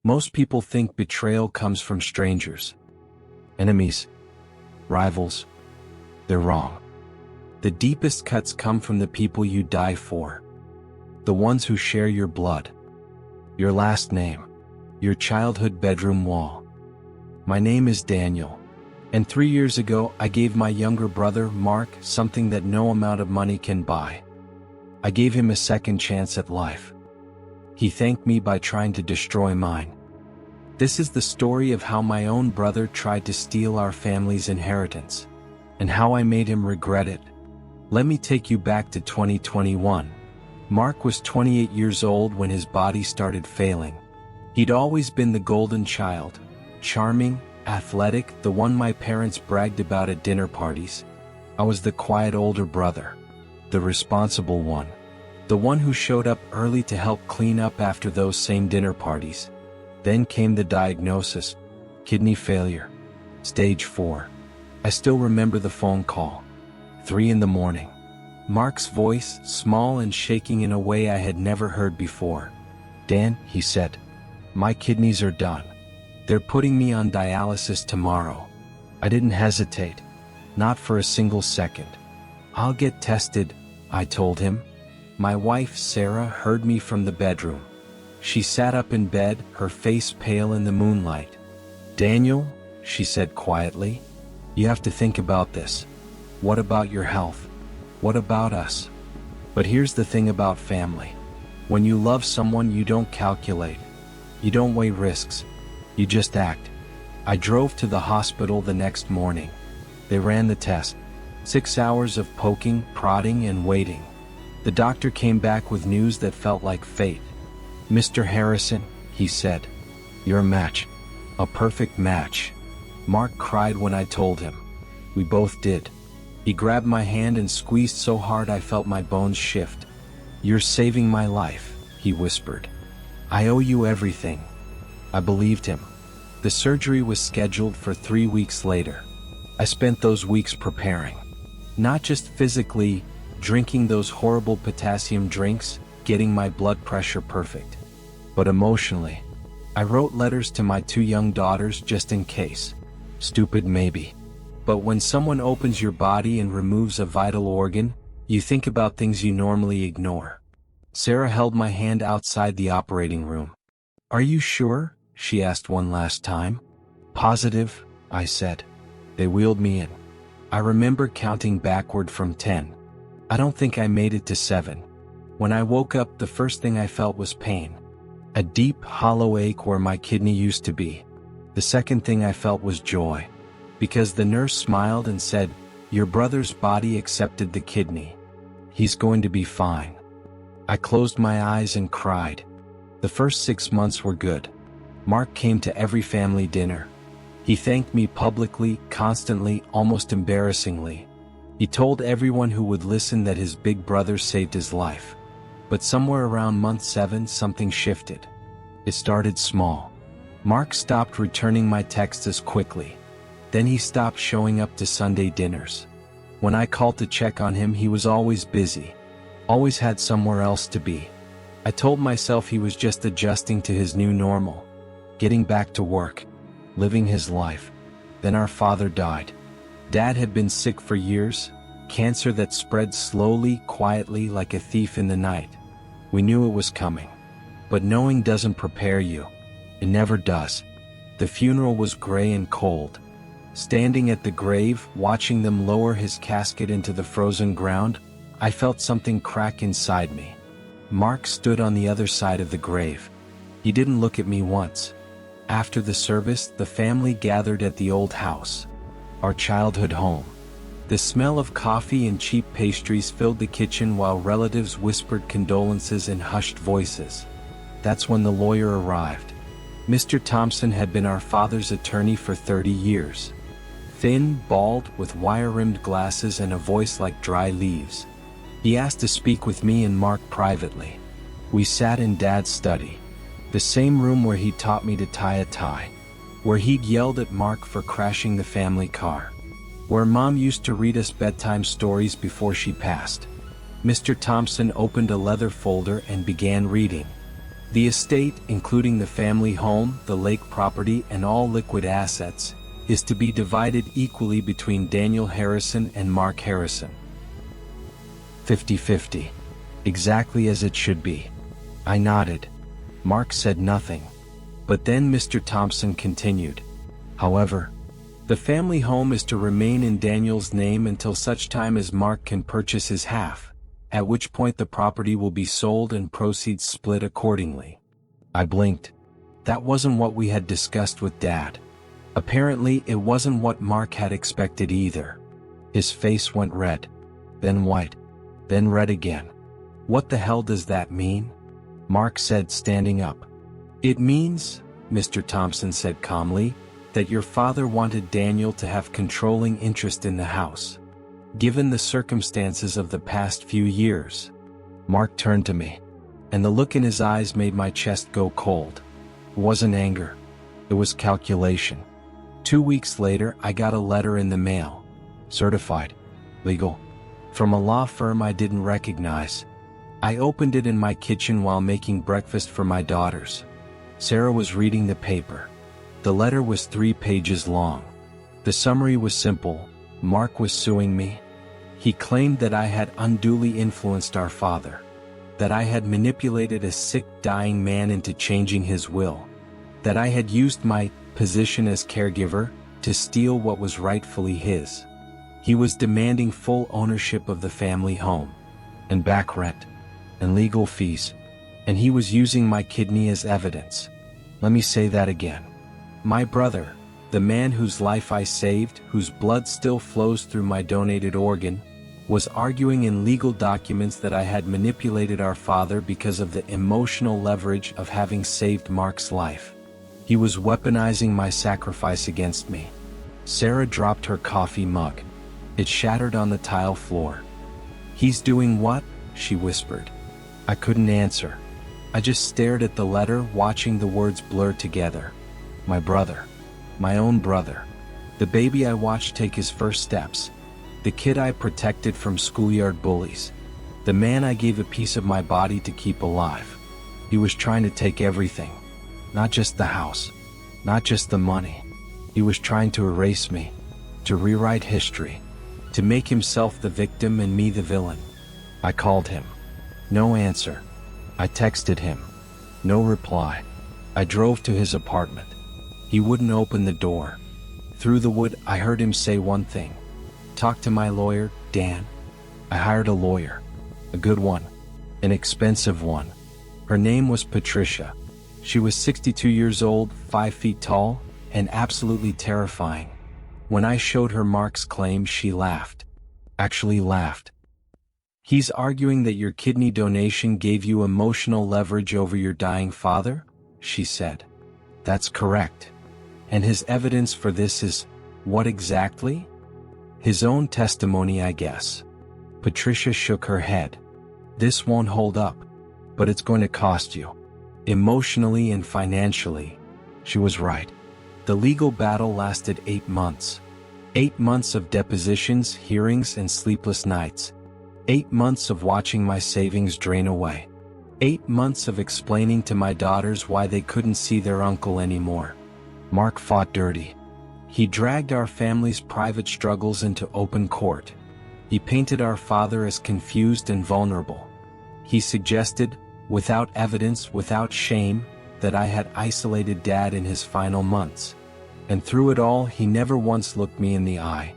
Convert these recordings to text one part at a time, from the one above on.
Most people think betrayal comes from strangers, enemies, rivals. They're wrong. The deepest cuts come from the people you die for. The ones who share your blood, your last name, your childhood bedroom wall. My name is Daniel, and 3 years ago I gave my younger brother, Mark, something that no amount of money can buy. I gave him a second chance at life. He thanked me by trying to destroy mine. This is the story of how my own brother tried to steal our family's inheritance, and how I made him regret it. Let me take you back to 2021. Mark was 28 years old when his body started failing. He'd always been the golden child, charming, athletic, the one my parents bragged about at dinner parties. I was the quiet older brother, the responsible one, the one who showed up early to help clean up after those same dinner parties. Then came the diagnosis: kidney failure, stage 4. I still remember the phone call. 3 in the morning. Mark's voice, small and shaking in a way I had never heard before. "Dan," he said, "my kidneys are done. They're putting me on dialysis tomorrow." I didn't hesitate. Not for a single second. "I'll get tested," I told him. My wife, Sarah, heard me from the bedroom. She sat up in bed, her face pale in the moonlight. "Daniel," she said quietly, "you have to think about this. What about your health? What about us?" But here's the thing about family. When you love someone, you don't calculate. You don't weigh risks. You just act. I drove to the hospital the next morning. They ran the test. 6 hours of poking, prodding, and waiting. The doctor came back with news that felt like fate. "Mr. Harrison," he said, "you're a match. A perfect match." Mark cried when I told him. We both did. He grabbed my hand and squeezed so hard I felt my bones shift. "You're saving my life," he whispered. "I owe you everything." I believed him. The surgery was scheduled for 3 weeks later. I spent those weeks preparing. Not just physically, drinking those horrible potassium drinks, getting my blood pressure perfect, but emotionally. I wrote letters to my 2 young daughters just in case. Stupid maybe. But when someone opens your body and removes a vital organ, you think about things you normally ignore. Sarah held my hand outside the operating room. "Are you sure?" she asked one last time. "Positive," I said. They wheeled me in. I remember counting backward from 10. I don't think I made it to 7. When I woke up, the first thing I felt was pain. A deep, hollow ache where my kidney used to be. The second thing I felt was joy. Because the nurse smiled and said, "Your brother's body accepted the kidney. He's going to be fine." I closed my eyes and cried. The first 6 months were good. Mark came to every family dinner. He thanked me publicly, constantly, almost embarrassingly. He told everyone who would listen that his big brother saved his life. But somewhere around month 7, something shifted. It started small. Mark stopped returning my texts as quickly. Then he stopped showing up to Sunday dinners. When I called to check on him, he was always busy. Always had somewhere else to be. I told myself he was just adjusting to his new normal. Getting back to work. Living his life. Then our father died. Dad had been sick for years. Cancer that spread slowly, quietly, like a thief in the night. We knew it was coming. But knowing doesn't prepare you. It never does. The funeral was gray and cold. Standing at the grave, watching them lower his casket into the frozen ground, I felt something crack inside me. Mark stood on the other side of the grave. He didn't look at me once. After the service, the family gathered at the old house, our childhood home. The smell of coffee and cheap pastries filled the kitchen while relatives whispered condolences in hushed voices. That's when the lawyer arrived. Mr. Thompson had been our father's attorney for 30 years. Thin, bald, with wire-rimmed glasses and a voice like dry leaves. He asked to speak with me and Mark privately. We sat in Dad's study. The same room where he taught me to tie a tie. Where he'd yelled at Mark for crashing the family car. Where Mom used to read us bedtime stories before she passed. Mr. Thompson opened a leather folder and began reading. The estate, including the family home, the lake property, and all liquid assets, is to be divided equally between Daniel Harrison and Mark Harrison. 50-50. Exactly as it should be. I nodded. Mark said nothing. But then Mr. Thompson continued. However, the family home is to remain in Daniel's name until such time as Mark can purchase his half, at which point the property will be sold and proceeds split accordingly. I blinked. That wasn't what we had discussed with Dad. Apparently, it wasn't what Mark had expected either. His face went red, then white, then red again. What the hell does that mean? Mark said, standing up. It means, Mr. Thompson said calmly, that your father wanted Daniel to have controlling interest in the house. Given the circumstances of the past few years. Mark turned to me, and the look in his eyes made my chest go cold. It wasn't anger. It was calculation. 2 weeks later, I got a letter in the mail. Certified. Legal. From a law firm I didn't recognize. I opened it in my kitchen while making breakfast for my daughters. Sarah was reading the paper. The letter was 3 pages long. The summary was simple. Mark was suing me. He claimed that I had unduly influenced our father. That I had manipulated a sick, dying man into changing his will. That I had used my position as caregiver to steal what was rightfully his. He was demanding full ownership of the family home, and back rent, and legal fees, and he was using my kidney as evidence. Let me say that again. My brother, the man whose life I saved, whose blood still flows through my donated organ, was arguing in legal documents that I had manipulated our father because of the emotional leverage of having saved Mark's life. He was weaponizing my sacrifice against me. Sarah dropped her coffee mug. It shattered on the tile floor. He's doing what? She whispered. I couldn't answer. I just stared at the letter, watching the words blur together. My brother. My own brother. The baby I watched take his first steps. The kid I protected from schoolyard bullies. The man I gave a piece of my body to keep alive. He was trying to take everything. Not just the house. Not just the money. He was trying to erase me. To rewrite history. To make himself the victim and me the villain. I called him. No answer. I texted him. No reply. I drove to his apartment. He wouldn't open the door. Through the wood, I heard him say one thing. Talk to my lawyer, Dan. I hired a lawyer. A good one. An expensive one. Her name was Patricia. She was 62 years old, 5 feet tall, and absolutely terrifying. When I showed her Mark's claim, she laughed. Actually laughed. He's arguing that your kidney donation gave you emotional leverage over your dying father? She said. That's correct. And his evidence for this is, what exactly? His own testimony, I guess. Patricia shook her head. This won't hold up. But it's going to cost you. Emotionally and financially. She was right. The legal battle lasted 8 months. 8 months of depositions, hearings, and sleepless nights. 8 months of watching my savings drain away. 8 months of explaining to my daughters why they couldn't see their uncle anymore. Mark fought dirty. He dragged our family's private struggles into open court. He painted our father as confused and vulnerable. He suggested, without evidence, without shame, that I had isolated Dad in his final months. And through it all, he never once looked me in the eye.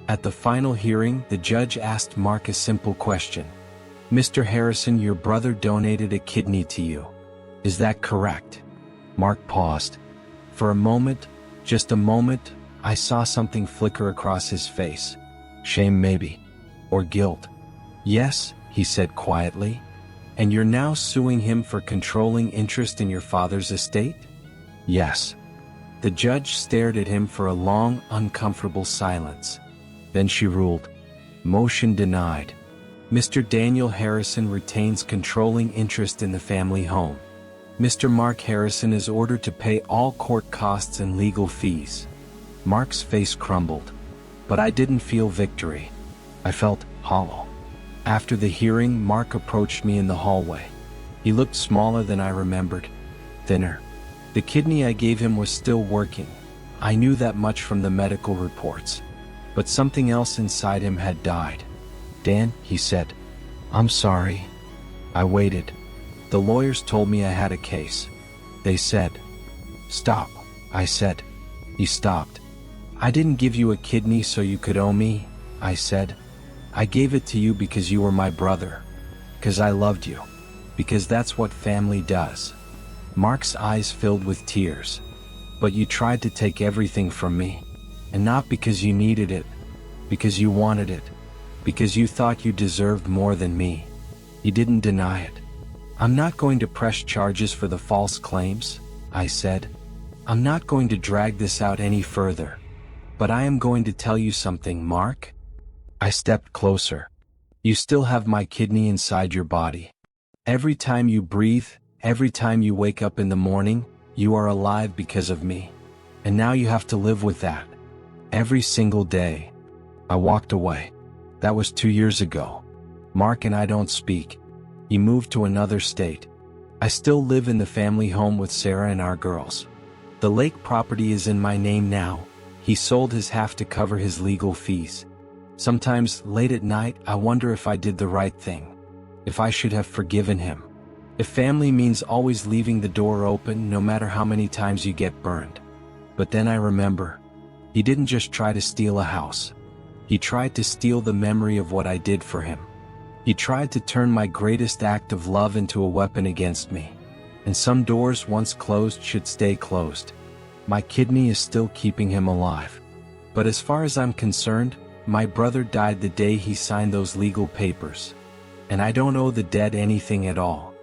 At the final hearing, the judge asked Mark a simple question. Mr. Harrison, your brother donated a kidney to you. Is that correct? Mark paused. For a moment, just a moment, I saw something flicker across his face. Shame maybe. Or guilt. Yes, he said quietly. And you're now suing him for controlling interest in your father's estate? Yes. The judge stared at him for a long, uncomfortable silence. Then she ruled. Motion denied. Mr. Daniel Harrison retains controlling interest in the family home. Mr. Mark Harrison is ordered to pay all court costs and legal fees. Mark's face crumbled. But I didn't feel victory. I felt hollow. After the hearing, Mark approached me in the hallway. He looked smaller than I remembered, thinner. The kidney I gave him was still working. I knew that much from the medical reports. But something else inside him had died. "Dan," he said. "I'm sorry." I waited. The lawyers told me I had a case. They said, "Stop," I said. He stopped. "I didn't give you a kidney so you could owe me," I said. "I gave it to you because you were my brother. Because I loved you. Because that's what family does." Mark's eyes filled with tears. "But you tried to take everything from me. And not because you needed it. Because you wanted it. Because you thought you deserved more than me." He didn't deny it. "I'm not going to press charges for the false claims," I said. "I'm not going to drag this out any further. But I am going to tell you something, Mark." I stepped closer. "You still have my kidney inside your body. Every time you breathe, every time you wake up in the morning, you are alive because of me. And now you have to live with that. Every single day." I walked away. That was 2 years ago. Mark and I don't speak. He moved to another state. I still live in the family home with Sarah and our girls. The lake property is in my name now. He sold his half to cover his legal fees. Sometimes, late at night, I wonder if I did the right thing. If I should have forgiven him. If family means always leaving the door open no matter how many times you get burned. But then I remember. He didn't just try to steal a house. He tried to steal the memory of what I did for him. He tried to turn my greatest act of love into a weapon against me. And some doors once closed should stay closed. My kidney is still keeping him alive. But as far as I'm concerned, my brother died the day he signed those legal papers. And I don't owe the dead anything at all.